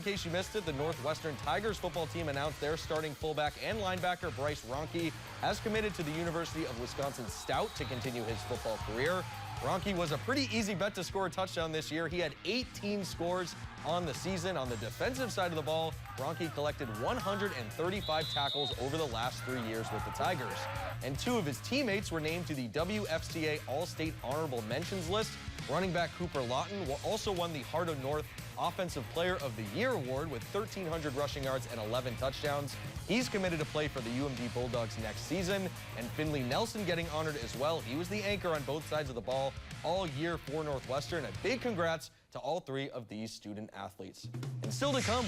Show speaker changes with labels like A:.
A: In case you missed it, the Northwestern Tigers football team announced their starting fullback and linebacker Bryce Ronke has committed to the University of Wisconsin-Stout to continue his football career. Ronke was a pretty easy bet to score a touchdown this year. He had 18 scores on the season. On the defensive side of the ball, Ronke collected 135 tackles over the last 3 years with the Tigers. And 2 of his teammates were named to the WFCA All-State Honorable Mentions list. Running back Cooper Lawton also won the Heart of North Offensive Player of the Year award with 1,300 rushing yards and 11 touchdowns. He's committed to play for the UMD Bulldogs next season. And Finley Nelson getting honored as well. He was the anchor on both sides of the ball all year for Northwestern. A big congrats to all 3 of these student athletes. And still to come,